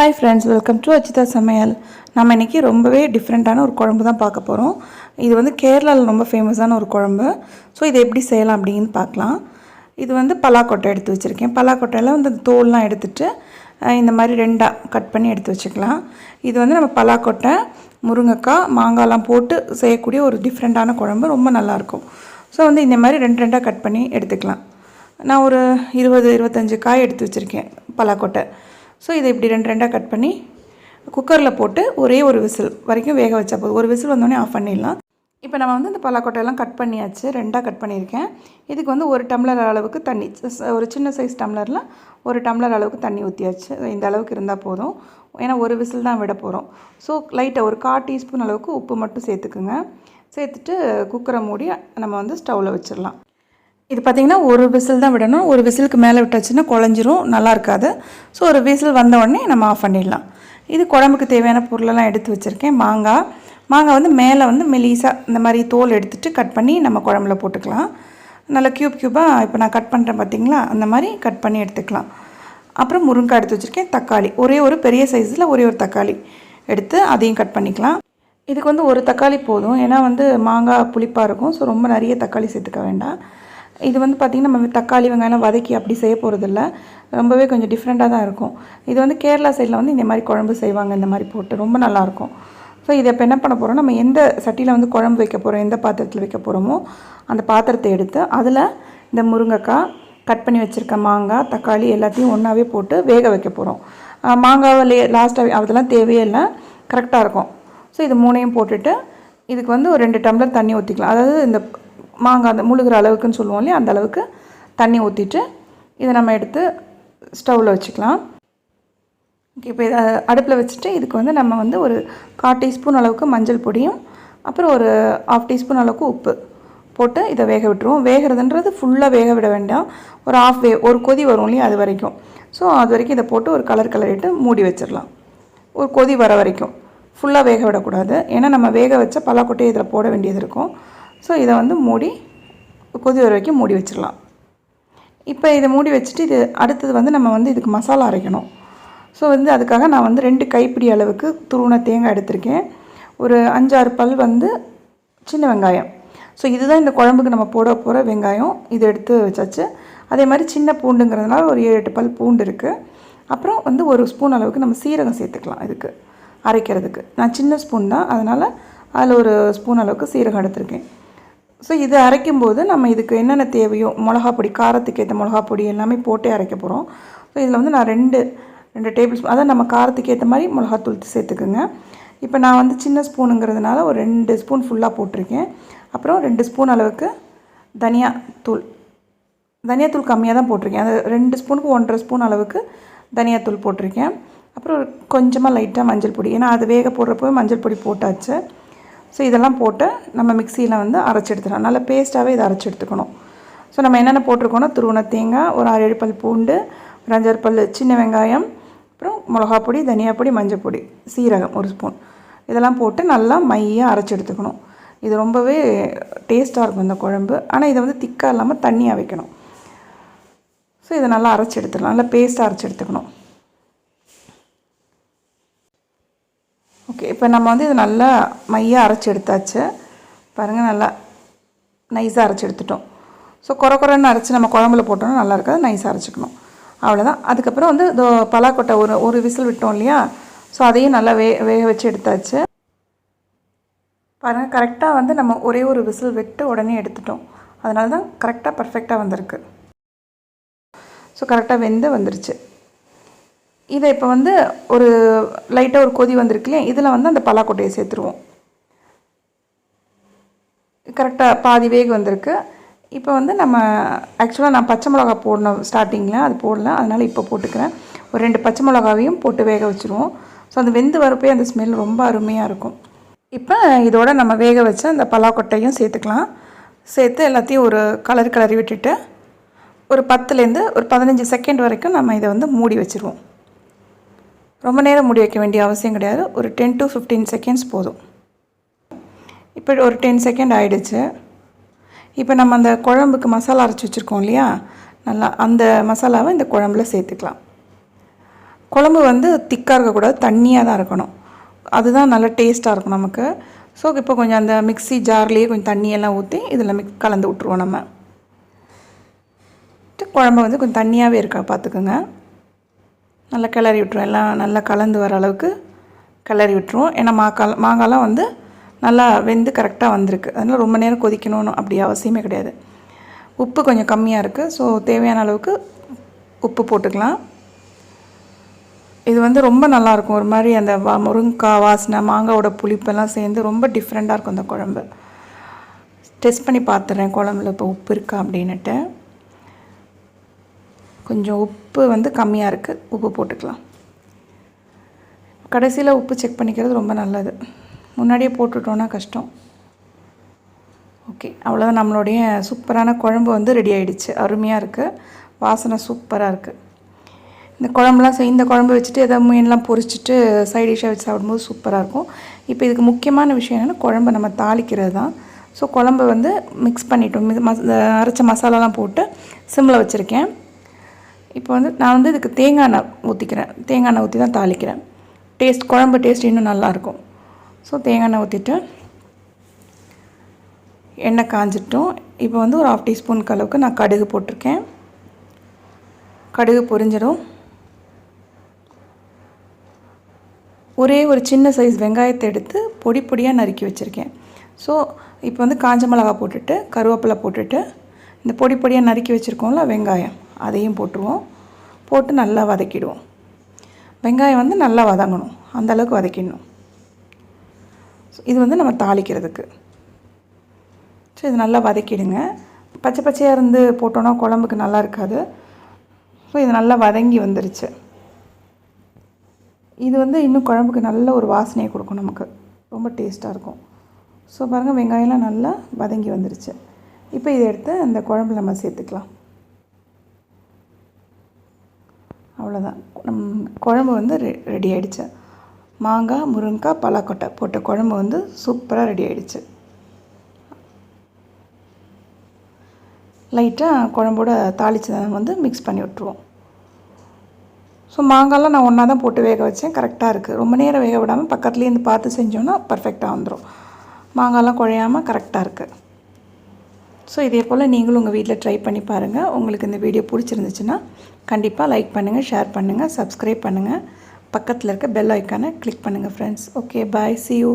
Hi friends, welcome to Achitha சமையல். நம்ம இன்றைக்கி ரொம்பவே டிஃப்ரெண்ட்டான ஒரு குழம்பு தான் பார்க்க போகிறோம். இது வந்து கேரளாவில் ரொம்ப ஃபேமஸான ஒரு குழம்பு. ஸோ இதை எப்படி செய்யலாம் அப்படின்னு பார்க்கலாம். இது வந்து பலாக்கொட்டை எடுத்து வச்சுருக்கேன். பலாக்கொட்டையில் வந்து தோல்லாம் எடுத்துகிட்டு இந்த மாதிரி ரெண்டாக கட் பண்ணி எடுத்து வச்சுக்கலாம். இது வந்து நம்ம பலாக்கொட்டை, முருங்கைக்காய், மாங்காய்லாம் போட்டு செய்யக்கூடிய ஒரு டிஃப்ரெண்ட்டான குழம்பு, ரொம்ப நல்லாயிருக்கும். ஸோ வந்து இந்த மாதிரி ரெண்டாக கட் பண்ணி எடுத்துக்கலாம். நான் ஒரு 20-25 காய் எடுத்து வச்சுருக்கேன் பலாக்கொட்டை. ஸோ இதை இப்படி ரெண்டாக கட் பண்ணி குக்கரில் போட்டு ஒரே ஒரு விசில் வரைக்கும் வேக வச்சா போதும். ஒரு விசில் வந்தோடனே ஆஃப் பண்ணிடலாம். இப்போ நம்ம வந்து இந்த பலாக்கொட்டையெல்லாம் கட் பண்ணியாச்சு, ரெண்டாக கட் பண்ணியிருக்கேன். இதுக்கு வந்து 1 டம்ளர் அளவுக்கு தண்ணி, ஒரு சின்ன சைஸ் டம்ளரில் 1 டம்ளர் அளவுக்கு தண்ணி ஊற்றியாச்சு. இந்த அளவுக்கு இருந்தால் போதும், ஏன்னா ஒரு விசில் தான் விட போகிறோம். ஸோ லைட்டாக ஒரு 1/4 டீஸ்பூன் அளவுக்கு உப்பு மட்டும் சேர்த்துக்குங்க. சேர்த்துட்டு குக்கரை மூடி நம்ம வந்து ஸ்டவ்வில் வச்சிடலாம். இது பார்த்திங்கன்னா ஒரு விசில் தான் விடணும். ஒரு விசிலுக்கு மேலே விட்டாச்சுன்னா குழஞ்சிரும், நல்லா இருக்காது. ஸோ ஒரு விசில் வந்த உடனே நம்ம ஆஃப் பண்ணிடலாம். இது குழம்புக்கு தேவையான பொருளெல்லாம் எடுத்து வச்சுருக்கேன். மாங்காய் வந்து மேலே வந்து மெலிசாக இந்த மாதிரி தோல் எடுத்துகிட்டு கட் பண்ணி நம்ம குழம்புல போட்டுக்கலாம். நல்லா க்யூபாக இப்போ நான் கட் பண்ணுறேன் பார்த்திங்களா, அந்த மாதிரி கட் பண்ணி எடுத்துக்கலாம். அப்புறம் முருங்கைக்காய் எடுத்து வச்சுருக்கேன். தக்காளி ஒரே ஒரு பெரிய சைஸில் ஒரே ஒரு தக்காளி எடுத்து அதையும் கட் பண்ணிக்கலாம். இதுக்கு வந்து ஒரு தக்காளி போதும், ஏன்னா வந்து மாங்காய் புளிப்பாக இருக்கும். ஸோ ரொம்ப நிறைய தக்காளி சேர்த்துக்க வேண்டாம். இது வந்து பார்த்திங்கன்னா நம்ம தக்காளி வெங்காயம் வதக்கி அப்படி செய்ய போகிறதில்ல, ரொம்பவே கொஞ்சம் டிஃப்ரெண்ட்டாக தான் இருக்கும். இது வந்து கேரளா சைடில் வந்து இந்த மாதிரி குழம்பு செய்வாங்க, இந்த மாதிரி போட்டு ரொம்ப நல்லாயிருக்கும். ஸோ இதை இப்போ என்ன பண்ண போகிறோம், நம்ம எந்த சட்டியில் வந்து குழம்பு வைக்க போகிறோம், எந்த பாத்திரத்தில் வைக்க போகிறோமோ அந்த பாத்திரத்தை எடுத்து அதில் இந்த முருங்கைக்காய், கட் பண்ணி வச்சுருக்க மாங்காய், தக்காளி எல்லாத்தையும் ஒன்றாவே போட்டு வேக வைக்க போகிறோம். மாங்காய் லாஸ்ட்டாக அதெல்லாம் தேவையே இல்லை, கரெக்டாக இருக்கும். ஸோ இது 3ஐயும் போட்டுட்டு இதுக்கு வந்து ஒரு 2 டம்ளர் தண்ணி ஊற்றிக்கலாம். அதாவது இந்த மாங்காய் அந்த முழுகிற அளவுக்குன்னு சொல்லுவோம் இல்லையா, அந்த அளவுக்கு தண்ணி ஊற்றிட்டு இதை நம்ம எடுத்து ஸ்டவ்வில் வச்சுக்கலாம். ஓகே, இப்போ இதை அடுப்பில் வச்சுட்டு இதுக்கு வந்து நம்ம வந்து ஒரு 1/4 டீஸ்பூன் அளவுக்கு மஞ்சள் பொடியும் அப்புறம் ஒரு 1/2 டீஸ்பூன் அளவுக்கு உப்பு போட்டு இதை வேக விட்டுருவோம். வேகிறதுன்றது ஃபுல்லாக வேக விட வேண்டாம், ஒரு ஒரு கொதி வரும் இல்லையா, அது வரைக்கும். ஸோ அது வரைக்கும் இதை போட்டு ஒரு கலரிட்டு மூடி வச்சிடலாம். ஒரு கொதி வர வரைக்கும் ஃபுல்லாக வேக விடக்கூடாது, ஏன்னா நம்ம வேக வச்ச பலாக்கொட்டையை இதில் போட வேண்டியது இருக்கும். ஸோ இதை வந்து மூடி கொதி வர வரைக்கும் மூடி வச்சிடலாம். இப்போ இதை மூடி வச்சுட்டு இது அடுத்தது வந்து நம்ம வந்து இதுக்கு மசாலா அரைக்கணும். ஸோ வந்து அதுக்காக நான் வந்து 2 கைப்பிடி அளவுக்கு துருவின தேங்காய் எடுத்திருக்கேன். ஒரு 5-6 பல் வந்து சின்ன வெங்காயம். ஸோ இதுதான் இந்த குழம்புக்கு நம்ம போட போகிற வெங்காயம். இது எடுத்து வச்சாச்சு. அதே மாதிரி சின்ன பூண்டுங்கிறதுனால ஒரு 7-8 பல் பூண்டு இருக்குது. அப்புறம் வந்து 1 ஸ்பூன் அளவுக்கு நம்ம சீரகம் சேர்த்துக்கலாம் இதுக்கு அரைக்கிறதுக்கு. நான் சின்ன ஸ்பூன் தான், அதனால் அதில் 1 ஸ்பூன் அளவுக்கு சீரகம் எடுத்திருக்கேன். ஸோ இது அரைக்கும்போது நம்ம இதுக்கு என்னென்ன தேவையோ மிளகா பொடி, காரத்துக்கு ஏற்ற மிளகா பொடி எல்லாமே போட்டே அரைக்க போகிறோம். ஸோ இதில் வந்து நான் 2 டேபிள் ஸ்பூன், அதாவது நம்ம காரத்துக்கு ஏற்ற மாதிரி மிளகாத்தூள் சேர்த்துக்குங்க. இப்போ நான் வந்து சின்ன ஸ்பூனுங்கிறதுனால ஒரு 2 ஸ்பூன் ஃபுல்லாக போட்டிருக்கேன். அப்புறம் 2 ஸ்பூன் அளவுக்கு தனியாத்தூள் கம்மியாக தான் போட்டிருக்கேன். அது 2 ஸ்பூனுக்கு 1.5 ஸ்பூன் அளவுக்கு தனியாத்தூள் போட்டிருக்கேன். அப்புறம் கொஞ்சமாக லைட்டாக மஞ்சள் பொடி, ஏன்னா அது வேக போடுறப்போ மஞ்சள் பொடி போட்டாச்சு. ஸோ இதெல்லாம் போட்டு நம்ம மிக்சியில் வந்து அரைச்சி எடுத்துக்கலாம். நல்லா பேஸ்ட்டாகவே இதை அரைச்சி எடுத்துக்கணும். ஸோ நம்ம என்னென்ன போட்டிருக்கோன்னா துருவின தேங்காய், ஒரு 6-7 பல் பூண்டு, ஒரு 5-6 பல் சின்ன வெங்காயம், அப்புறம் மிளகா பொடி, தனியா பொடி, மஞ்சள் பொடி, சீரகம் 1 ஸ்பூன், இதெல்லாம் போட்டு நல்லா மையாக அரைச்சி எடுத்துக்கணும். இது ரொம்பவே டேஸ்ட்டாக இருக்கும் இந்த குழம்பு. ஆனால் இதை வந்து திக்காக இல்லாமல் தண்ணியாக வைக்கணும். ஸோ இதை நல்லா அரைச்சி எடுத்துக்கலாம், நல்லா பேஸ்ட்டாக அரைச்சி எடுத்துக்கணும். ஓகே, இப்போ நம்ம வந்து இது நல்லா மையாக அரைச்சி எடுத்தாச்சு. பாருங்கள், நல்லா நைஸாக அரைச்சி எடுத்துட்டோம். ஸோ குறைன்னு அரைச்சி நம்ம குழம்புல போட்டோம்னா நல்லா இருக்காது, நைஸாக அரைச்சிக்கணும், அவ்வளோதான். அதுக்கப்புறம் வந்து பலாக்கொட்டை ஒரு விசில் விட்டோம் இல்லையா, ஸோ அதையும் நல்லா வேக வச்சு எடுத்தாச்சு. பாருங்கள், கரெக்டாக வந்து நம்ம ஒரே ஒரு விசில் விட்டு உடனே எடுத்துட்டோம். அதனால தான் கரெக்டாக பர்ஃபெக்டாக வந்திருக்கு. ஸோ கரெக்டாக வந்துருச்சு. இதை இப்போ வந்து ஒரு லைட்டாக ஒரு கொதி வந்திருக்கு இல்லையா, இதில் வந்து அந்த பலாக்கொட்டையை சேர்த்துருவோம். கரெக்டாக பாதி வேக வந்திருக்கு. இப்போ வந்து நம்ம ஆக்சுவலாக நான் பச்சை மிளகா போடணும் ஸ்டார்டிங்கில், அது போடல, அதனால் இப்போ போட்டுக்கிறேன். ஒரு 2 பச்சை மிளகாவையும் போட்டு வேக வச்சுருவோம். ஸோ அந்த வெந்து வரப்போ அந்த ஸ்மெல் ரொம்ப அருமையாக இருக்கும். இப்போ இதோட நம்ம வேக வச்ச அந்த பலாக்கொட்டையும் சேர்த்துக்கலாம். சேர்த்து எல்லாத்தையும் ஒரு கிளறி விட்டுட்டு ஒரு 10லேருந்து ஒரு 15 செகண்ட் வரைக்கும் நம்ம இதை வந்து மூடி வச்சுருவோம். ரொம்ப நேரம் மூடி வைக்க வேண்டிய அவசியம் கிடையாது, ஒரு 10 to 15 செகண்ட்ஸ் போதும். இப்போ ஒரு 10 செகண்ட் ஆகிடுச்சு. இப்போ நம்ம அந்த குழம்புக்கு மசாலா அரைச்சி வச்சுருக்கோம் இல்லையா, நல்லா அந்த மசாலாவை இந்த குழம்புல சேர்த்துக்கலாம். குழம்பு வந்து திக்காக இருக்கக்கூடாது, தண்ணியாக தான் இருக்கணும். அதுதான் நல்ல டேஸ்ட்டாக இருக்கும் நமக்கு. ஸோ இப்போ கொஞ்சம் அந்த மிக்ஸி ஜார்லேயே கொஞ்சம் தண்ணியெல்லாம் ஊற்றி இதில் கலந்து விட்ருவோம். நம்ம குழம்பு வந்து கொஞ்சம் தண்ணியாகவே இருக்கா பார்த்துக்குங்க. நல்லா கிளறி விட்டுருவோம். எல்லாம் நல்லா கலந்து வர அளவுக்கு கிளறி விட்டுருவோம். ஏன்னா மாங்காய்லாம் வந்து நல்லா வெந்து கரெக்டாக வந்திருக்கு. அதனால் ரொம்ப நேரம் கொதிக்கணும்னு அப்படி அவசியமே கிடையாது. உப்பு கொஞ்சம் கம்மியாக இருக்குது. ஸோ தேவையான அளவுக்கு உப்பு போட்டுக்கலாம். இது வந்து ரொம்ப நல்லாயிருக்கும். ஒரு மாதிரி அந்த முருங்கைக்காய் வாசனை, மாங்காவோட புளிப்பெல்லாம் சேர்ந்து ரொம்ப டிஃப்ரெண்ட்டாக இருக்கும் அந்த குழம்பு. டெஸ்ட் பண்ணி பார்த்துட்றேன் குழம்புல இப்போ உப்பு இருக்கா அப்படின்னுட்டு. கொஞ்சம் உப்பு வந்து கம்மியாக இருக்குது, உப்பு போட்டுக்கலாம். கடைசியில் உப்பு செக் பண்ணிக்கிறது ரொம்ப நல்லது. முன்னாடியே போட்டுட்டோன்னா கஷ்டம். ஓகே, அவ்வளோதான். நம்மளுடைய சூப்பரான குழம்பு வந்து ரெடி ஆகிடுச்சு. அருமையாக இருக்குது, வாசனை சூப்பராக இருக்குது. இந்த குழம்புலாம் இந்த குழம்பு வச்சுட்டு எதாவது மீன்லாம் பொரிச்சிட்டு சைட் டிஷ்ஷாக வச்சு சாப்பிடும்போது சூப்பராக இருக்கும். இப்போ இதுக்கு முக்கியமான விஷயம் என்னென்னா குழம்பு நம்ம தாளிக்கிறது தான். ஸோ குழம்பு வந்து மிக்ஸ் பண்ணிட்டோம். அரைச்ச மசாலாலாம் போட்டு சிம்மில் வச்சுருக்கேன். இப்போ வந்து நான் வந்து இதுக்கு தேங்காய் எண்ணெய் ஊற்றிக்கிறேன். தேங்காய் எண்ணெய் ஊற்றி தான் தாளிக்கிறேன். குழம்பு டேஸ்ட் இன்னும் நல்லாயிருக்கும். ஸோ தேங்காய் எண்ணெய் ஊற்றிட்டு எண்ணெய் காஞ்சிட்டோம். இப்போ வந்து ஒரு 1/2 டீஸ்பூன் அளவுக்கு நான் கடுகு போட்டிருக்கேன். கடுகு பொரிஞ்சிடும். ஒரே ஒரு சின்ன சைஸ் வெங்காயத்தை எடுத்து பொடி பொடியாக நறுக்கி வச்சுருக்கேன். ஸோ இப்போ வந்து காஞ்ச மிளகா போட்டுட்டு கருவேப்பிலை போட்டுட்டு இந்த பொடி பொடியாக நறுக்கி வச்சுருக்கோம்ல வெங்காயம், அதையும் போட்டுருவோம். போட்டு நல்லா வதக்கிடுவோம். வெங்காயம் வந்து நல்லா வதங்கணும், அந்தளவுக்கு வதக்கிடணும். இது வந்து நம்ம தாளிக்கிறதுக்கு. ஸோ இது நல்லா வதக்கிடுங்க. பச்சை பச்சையாக இருந்து போட்டோன்னா குழம்புக்கு நல்லா இருக்காது. ஸோ இது நல்லா வதங்கி வந்துருச்சு. இது வந்து இன்னும் குழம்புக்கு நல்ல ஒரு வாசனையை கொடுக்கும், நமக்கு ரொம்ப டேஸ்ட்டாக இருக்கும். ஸோ பாருங்கள், வெங்காயம்லாம் நல்லா வதங்கி வந்துருச்சு. இப்போ இதை எடுத்து அந்த குழம்புல நம்ம சேர்த்துக்கலாம். அவ்வளோதான், குழம்பு வந்து ரெடி ஆகிடுச்சு. மாங்காய், முருங்கைக்காய், பலாக்கொட்டை போட்ட குழம்பு வந்து சூப்பராக ரெடி ஆகிடுச்சு. லைட்டாக குழம்போட தாளித்து வந்து மிக்ஸ் பண்ணி விட்ருவோம். ஸோ மாங்காய்லாம் நான் ஒன்றா தான் போட்டு வேக வச்சேன். கரெக்டாக இருக்குது. ரொம்ப நேரம் வேக விடாமல் பக்கத்துலேயே இருந்து பார்த்து செஞ்சோன்னா பர்ஃபெக்டாக வந்துடும். மாங்காய்லாம் குழையாமல் கரெக்டாக இருக்குது. ஸோ இதே போல் நீங்களும் உங்கள் வீட்டில் ட்ரை பண்ணி பாருங்கள். உங்களுக்கு இந்த வீடியோ பிடிச்சிருந்துச்சுன்னா கண்டிப்பாக லைக் பண்ணுங்கள், ஷேர் பண்ணுங்கள், சப்ஸ்கிரைப் பண்ணுங்கள். பக்கத்தில் இருக்க பெல் ஐக்கானை கிளிக் பண்ணுங்கள் friends. Okay, bye, see you.